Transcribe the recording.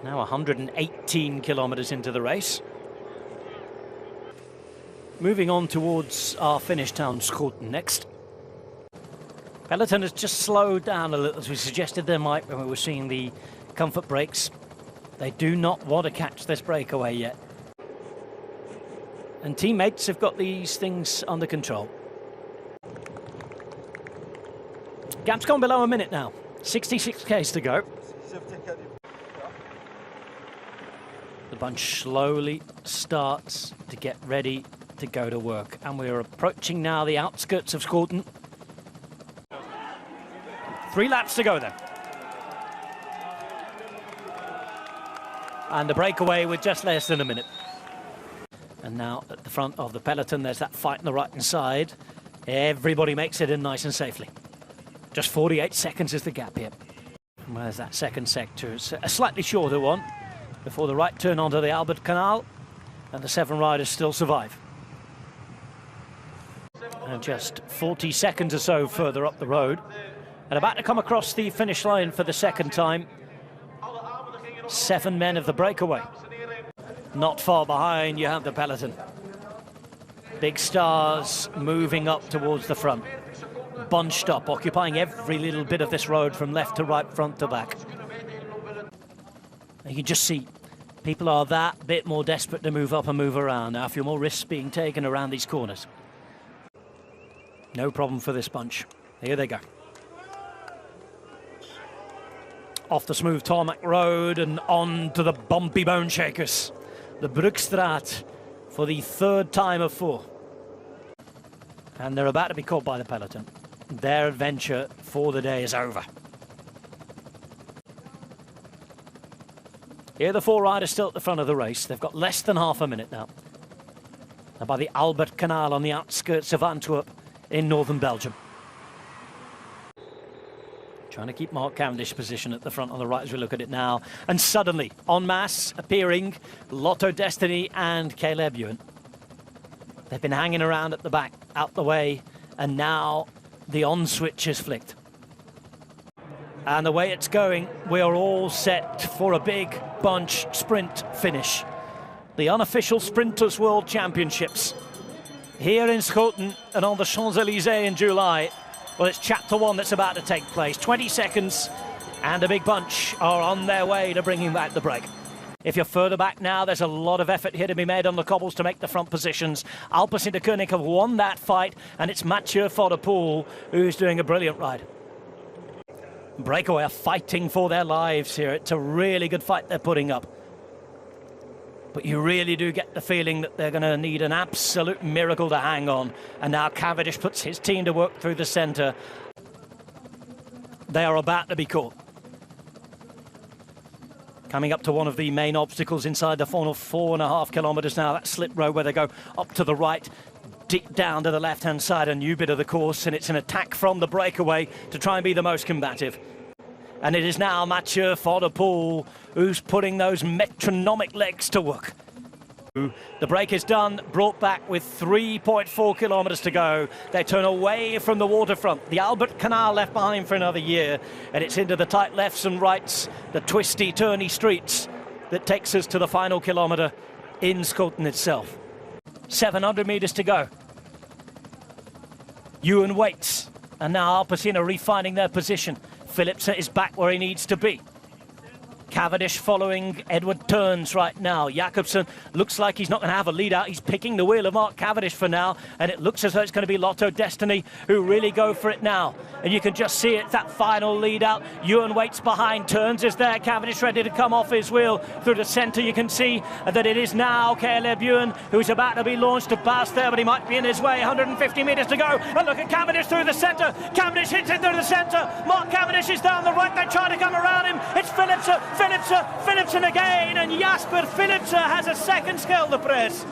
Now 118 kilometers into the race. Moving on towards our finish town, Schoten, next. Peloton has just slowed down a little, as we suggested they might when we were seeing the comfort breaks. They do not want to catch this breakaway yet. And teammates have got these things under control. Gap's gone below a minute now. 66 k's to go. The bunch slowly starts to get ready to go to work. And we're approaching now the outskirts of Schoten. 3 laps to go then. And the breakaway with just less than a minute. And now at the front of the peloton, there's that fight on the right-hand side. Everybody makes it in nice and safely. Just 48 seconds is the gap here. And where's that second sector? It's a slightly shorter one before the right turn onto the Albert Canal, and the 7 riders still survive. And just 40 seconds or so further up the road, and about to come across the finish line for the second time, 7 men of the breakaway. Not far behind, you have the peloton. Big stars moving up towards the front. Bunched up, occupying every little bit of this road from left to right, front to back. And you can just see people are that bit more desperate to move up and move around. Now, a few more risks being taken around these corners. No problem for this bunch. Here they go. Off the smooth tarmac road and on to the bumpy bone shakers. The Broekstraat for the 3rd time of 4. And they're about to be caught by the peloton. Their adventure for the day is over. Here are the 4 riders still at the front of the race. They've got less than half a minute now. They're by the Albert Canal on the outskirts of Antwerp in northern Belgium. Trying to keep Mark Cavendish's position at the front on the right as we look at it now. And suddenly, en masse, appearing, Lotto Destiny and Caleb Ewan. They've been hanging around at the back, out the way, and now the on switch is flicked. And the way it's going, we are all set for a big bunch sprint finish. The unofficial Sprinters World Championships. Here in Schoten and on the Champs-Élysées in July. Well, it's chapter 1 that's about to take place. 20 seconds, and a big bunch are on their way to bringing back the break. If you're further back now, there's a lot of effort here to be made on the cobbles to make the front positions. Alpes Inter Koenig have won that fight, and it's Mathieu van der Poel who's doing a brilliant ride. Breakaway are fighting for their lives here. It's a really good fight they're putting up. But you really do get the feeling that they're going to need an absolute miracle to hang on. And now Cavendish puts his team to work through the centre. They are about to be caught. Coming up to one of the main obstacles inside the final 4.5 kilometres now. That slip road where they go up to the right, deep down to the left-hand side, a new bit of the course. And it's an attack from the breakaway to try and be the most combative. And it is now Mathieu van der Poel who's putting those metronomic legs to work. The break is done, brought back with 3.4 kilometres to go. They turn away from the waterfront. The Albert Canal left behind for another year, and it's into the tight lefts and rights, the twisty, turny streets that takes us to the final kilometre in Schoten itself. 700 metres to go. Ewan waits, and now Alpecin are refining their position. Philipsen is back where he needs to be. Cavendish following Edward Turns right now. Jakobsen looks like he's not going to have a lead out. He's picking the wheel of Mark Cavendish for now, and it looks as though it's going to be Lotto Destiny who really go for it now. And you can just see it, that final lead out. Ewan waits behind, Turns is there. Cavendish ready to come off his wheel through the centre. You can see that it is now Caleb Ewan who's about to be launched to pass there, but he might be in his way. 150 metres to go. And look at Cavendish through the centre. Cavendish hits it through the centre. Mark Cavendish is down the right. They're trying to come around him. It's Philipsen again, and Jasper Philipsen has a second Scheldeprijs.